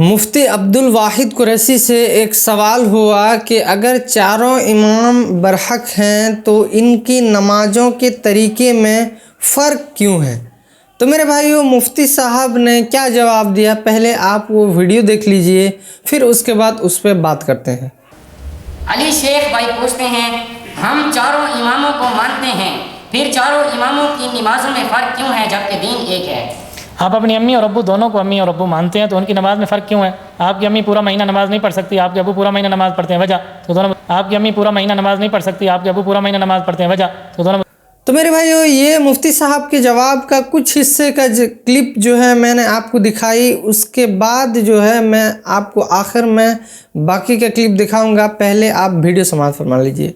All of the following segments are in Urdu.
مفتی عبدالواحد قریشی سے ایک سوال ہوا کہ اگر چاروں امام برحق ہیں تو ان کی نمازوں کے طریقے میں فرق کیوں ہے؟ تو میرے بھائیو، مفتی صاحب نے کیا جواب دیا، پہلے آپ وہ ویڈیو دیکھ لیجئے، پھر اس کے بعد اس پہ بات کرتے ہیں۔ علی شیخ بھائی پوچھتے ہیں، ہم چاروں اماموں کو مانتے ہیں، پھر چاروں اماموں کی نمازوں میں فرق کیوں ہے جبکہ دین ایک ہے؟ آپ اپنی امی اور ابو دونوں کو امی اور ابو مانتے ہیں تو ان کی نماز میں فرق کیوں ہے؟ آپ کی امی پورا مہینہ نماز نہیں پڑھ سکتی، آپ کے ابو پورا مہینہ نماز پڑھتے ہیں، وجہ تو دونوں۔ آپ کی امی پورا مہینہ نماز نہیں پڑھ سکتی، آپ کے ابو پورا مہینہ نماز پڑھتے ہیں، وجہ تو دونوں۔ تو میرے بھائیو، یہ مفتی صاحب کے جواب کا کچھ حصے کا کلپ جو ہے میں نے آپ کو دکھائی، اس کے بعد جو ہے میں آپ کو آخر میں باقی کا کلپ دکھاؤں گا، پہلے آپ ویڈیو سماعت فرما لیجئے۔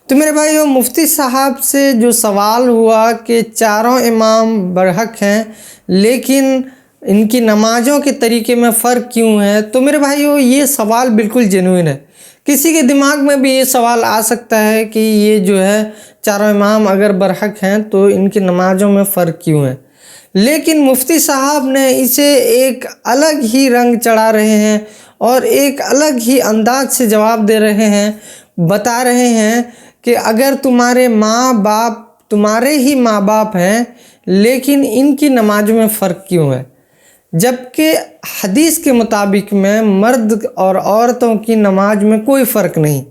تو میرے بھائیو، مفتی صاحب سے جو سوال ہوا کہ چاروں امام برحق ہیں لیکن ان کی نمازوں کے طریقے میں فرق کیوں ہے، تو میرے بھائیو یہ سوال بالکل جینوئن ہے۔ کسی کے دماغ میں بھی یہ سوال آ سکتا ہے کہ یہ جو ہے چاروں امام اگر برحق ہیں تو ان کی نمازوں میں فرق کیوں ہے، لیکن مفتی صاحب نے اسے ایک الگ ہی رنگ چڑھا رہے ہیں اور ایک الگ ہی انداز سے جواب دے رہے ہیں، بتا رہے ہیں کہ اگر تمہارے ماں باپ ہیں لیکن ان کی نمازوں میں فرق کیوں ہے، جبکہ حدیث کے مطابق میں مرد اور عورتوں کی نماز میں کوئی فرق نہیں۔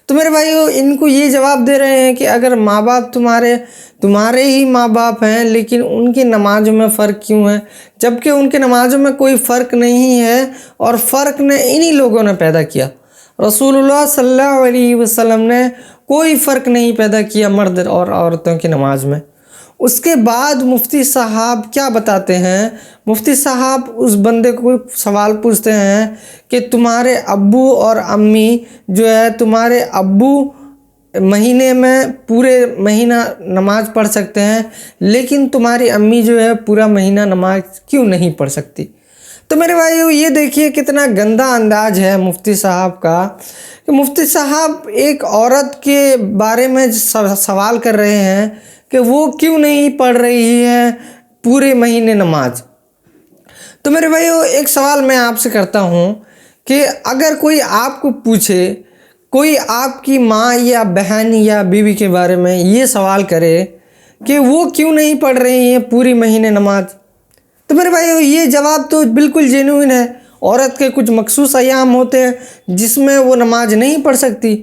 تو میرے بھائیو، ان کو یہ جواب دے رہے ہیں کہ اگر ماں باپ تمہارے ہی ماں باپ ہیں لیکن ان کی نمازوں میں فرق کیوں ہے، جبکہ ان کی نمازوں میں کوئی فرق نہیں ہے اور فرق نے انہی لوگوں نے پیدا کیا۔ رسول اللہ صلی اللہ علیہ وسلم نے کوئی فرق نہیں پیدا کیا مرد اور عورتوں کی نماز میں۔ اس کے بعد مفتی صاحب کیا بتاتے ہیں؟ مفتی صاحب اس بندے کو سوال پوچھتے ہیں کہ تمہارے ابو اور امی جو ہے، تمہارے ابو مہینے میں پورے مہینہ نماز پڑھ سکتے ہیں لیکن تمہاری امی جو ہے پورا مہینہ نماز کیوں نہیں پڑھ سکتی؟ تو میرے بھائیو، یہ دیکھیے کتنا گندا انداز ہے مفتی صاحب کا کہ مفتی صاحب ایک عورت کے بارے میں سوال کر رہے ہیں کہ وہ کیوں نہیں پڑھ رہی ہے پورے مہینے نماز۔ تو میرے بھائیو، ایک سوال میں آپ سے کرتا ہوں کہ اگر کوئی آپ کو پوچھے، کوئی آپ کی ماں یا بہن یا بیوی کے بارے میں یہ سوال کرے کہ وہ کیوں نہیں پڑھ رہی ہیں پوری مہینے نماز، تو میرے بھائیو یہ جواب تو بالکل جینوئن ہے۔ عورت کے کچھ مخصوص ایام ہوتے ہیں جس میں وہ نماز نہیں پڑھ سکتی۔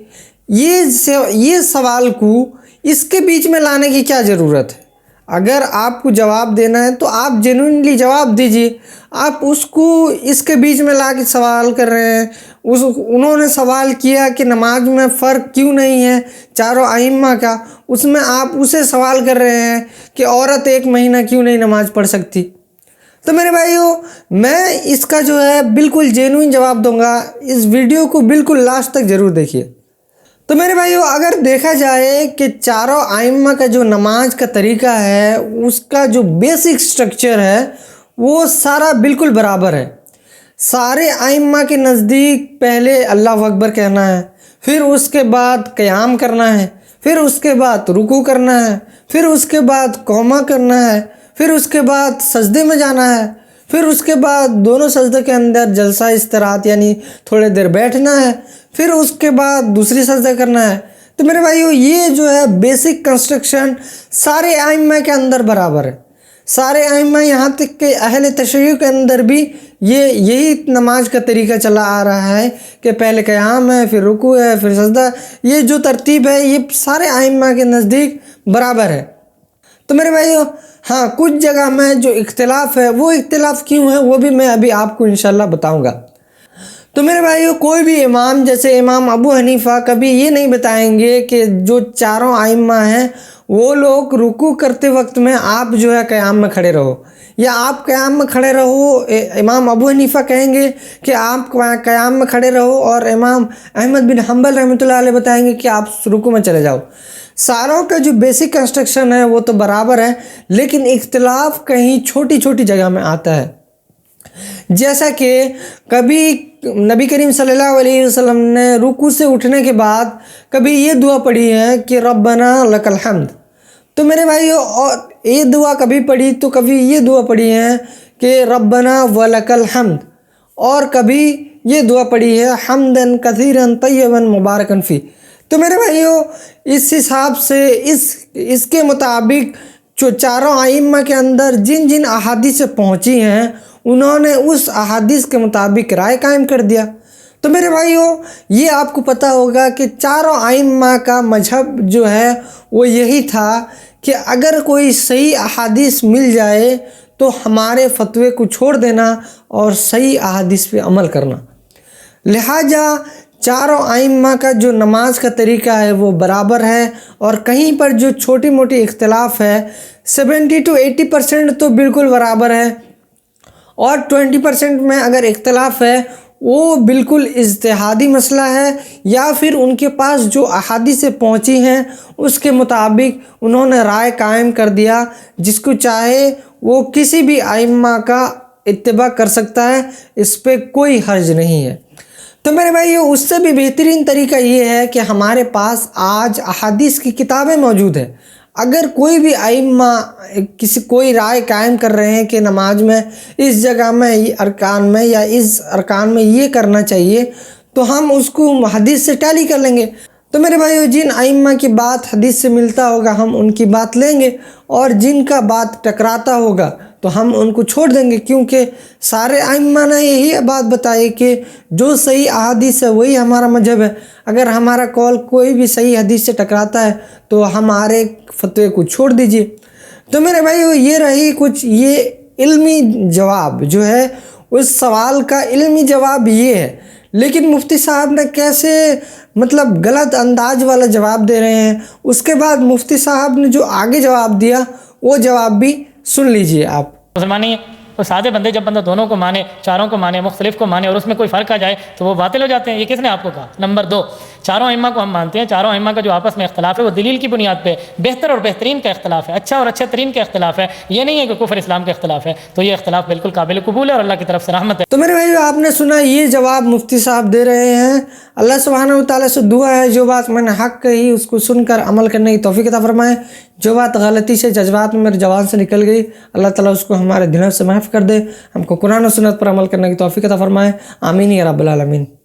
یہ سوال کو اس کے بیچ میں لانے کی کیا ضرورت ہے؟ اگر آپ کو جواب دینا ہے تو آپ جینوئنلی جواب دیجئے۔ آپ اس کو اس کے بیچ میں لا کے سوال کر رہے ہیں۔ انہوں نے سوال کیا کہ نماز میں فرق کیوں نہیں ہے چاروں ائمہ کا، اس میں آپ اسے سوال کر رہے ہیں کہ عورت ایک مہینہ کیوں نہیں نماز پڑھ سکتی۔ تو میرے بھائیو، میں اس کا جو ہے بالکل جینوئن جواب دوں گا، اس ویڈیو کو بالکل لاسٹ تک ضرور دیکھیے۔ تو میرے بھائیو، اگر دیکھا جائے کہ چاروں ائمہ کا جو نماز کا طریقہ ہے، اس کا جو بیسک سٹرکچر ہے وہ سارا بالکل برابر ہے۔ سارے ائمہ کے نزدیک پہلے اللہ اکبر کہنا ہے، پھر اس کے بعد قیام کرنا ہے، پھر اس کے بعد رکوع کرنا ہے، پھر اس کے بعد قومہ کرنا ہے، پھر اس کے بعد سجدے میں جانا ہے، پھر اس کے بعد دونوں سجدے کے اندر جلسہ استراحت یعنی تھوڑے دیر بیٹھنا ہے، پھر اس کے بعد دوسری سجدہ کرنا ہے۔ تو میرے بھائیو، یہ جو ہے بیسک کنسٹرکشن سارے ائمہ کے اندر برابر ہے۔ سارے ائمہ، یہاں تک کہ اہل تشیع کے اندر بھی یہی نماز کا طریقہ چلا آ رہا ہے کہ پہلے قیام ہے، پھر رکوع ہے، پھر سجدہ۔ یہ جو ترتیب ہے یہ سارے ائمہ کے نزدیک برابر ہے۔ تو میرے بھائیو، ہاں، کچھ جگہ میں جو اختلاف ہے، وہ اختلاف کیوں ہے وہ بھی میں ابھی آپ کو انشاءاللہ بتاؤں گا۔ تو میرے بھائیو، کوئی بھی امام جیسے امام ابو حنیفہ کبھی یہ نہیں بتائیں گے کہ جو چاروں ائمہ ہیں وہ لوگ رکوع کرتے وقت میں آپ جو ہے قیام میں کھڑے رہو، یا آپ قیام میں کھڑے رہو۔ امام ابو حنیفہ کہیں گے کہ آپ قیام میں کھڑے رہو، اور امام احمد بن حنبل رحمۃ اللہ علیہ بتائیں گے کہ آپ رکوع میں چلے جاؤ۔ ساروں کا جو بیسک کنسٹرکشن ہے وہ تو برابر ہے، لیکن اختلاف کہیں چھوٹی چھوٹی جگہ میں آتا ہے۔ جیسا کہ کبھی نبی کریم صلی اللہ علیہ وسلم نے رکوع سے اٹھنے کے بعد کبھی یہ دعا پڑھی ہے کہ ربنا لک الحمد۔ تو میرے بھائیو، یہ دعا کبھی پڑھی تو کبھی یہ دعا پڑھی ہے کہ ربنا ولک الحمد، اور کبھی یہ دعا پڑھی ہے حمدن کثیرن طیبن مبارکن فی۔ تو میرے بھائیوں اس حساب سے اس کے مطابق جو چاروں ائمہ کے اندر جن جن احادیث پہنچی ہیں انہوں نے اس احادیث کے مطابق رائے قائم کر دیا۔ تو میرے بھائیوں یہ آپ کو پتہ ہوگا کہ چاروں ائمہ کا مذہب جو ہے وہ یہی تھا کہ اگر کوئی صحیح احادیث مل جائے تو ہمارے فتوے کو چھوڑ دینا اور صحیح احادیث پہ عمل کرنا۔ لہٰذا چاروں ائمہ کا جو نماز کا طریقہ ہے وہ برابر ہے، اور کہیں پر جو چھوٹی موٹی اختلاف ہے 70 to 80% تو بالکل برابر ہے، اور 20% میں اگر اختلاف ہے وہ بالکل اجتہادی مسئلہ ہے، یا پھر ان کے پاس جو احادیث پہنچی ہیں اس کے مطابق انہوں نے رائے قائم کر دیا۔ جس کو چاہے وہ کسی بھی ائمہ کا اتباع کر سکتا ہے، اس پہ کوئی حرج نہیں ہے۔ تو میرے بھائیو اس سے بھی بہترین طریقہ یہ ہے کہ ہمارے پاس آج احادیث کی کتابیں موجود ہیں۔ اگر کوئی بھی ائمہ کوئی رائے قائم کر رہے ہیں کہ نماز میں اس جگہ میں ارکان میں یا اس ارکان میں یہ کرنا چاہیے، تو ہم اس کو حدیث سے ٹیلی کر لیں گے۔ تو میرے بھائیو جن ائمہ کی بات حدیث سے ملتا ہوگا ہم ان کی بات لیں گے، اور جن کا بات ٹکراتا ہوگا تو ہم ان کو چھوڑ دیں گے، کیونکہ سارے ائمہ نے یہی بات بتائی کہ جو صحیح احادیث ہے وہی ہمارا مذہب ہے۔ اگر ہمارا قول کوئی بھی صحیح حدیث سے ٹکراتا ہے تو ہمارے فتوے کو چھوڑ دیجئے۔ تو میرے بھائیو یہ رہی کچھ یہ علمی جواب جو ہے اس سوال کا علمی جواب یہ ہے، لیکن مفتی صاحب نے کیسے غلط انداز والا جواب دے رہے ہیں۔ اس کے بعد مفتی صاحب نے جو آگے جواب دیا وہ جواب بھی سن لیجئے آپ۔ مسلمان نہیں ہے وہ سادے بندے جب بندہ دونوں کو مانے، چاروں کو مانے، مختلف کو مانے، اور اس میں کوئی فرق آ جائے تو وہ باطل ہو جاتے ہیں۔ یہ کس نے آپ کو کہا؟ نمبر 2، چاروں ائمہ کو ہم مانتے ہیں، چاروں ائمہ کا جو آپس میں اختلاف ہے وہ دلیل کی بنیاد پہ بہتر اور بہترین کا اختلاف ہے، اچھا اور اچھا ترین کا اختلاف ہے، یہ نہیں ہے کہ کفر اسلام کا اختلاف ہے۔ تو یہ اختلاف بالکل قابل قبول ہے اور اللہ کی طرف سے رحمت ہے۔ تو میرے بھائیو آپ نے سنا یہ جواب مفتی صاحب دے رہے ہیں۔ اللہ سبحانہ و تعالیٰ سے دعا ہے جو بات میں نے حق کہی اس کو سن کر عمل کرنے کی توفیق عطا فرمائے، جو بات غلطی سے جذبات میں میرے زبان سے نکل گئی اللہ تعالیٰ اس کو ہمارے دلوں سے محف کر دے، ہم کو قرآن و سنت پر عمل کرنے کی توفیق عطا فرمائے، آمین یا رب العالمین۔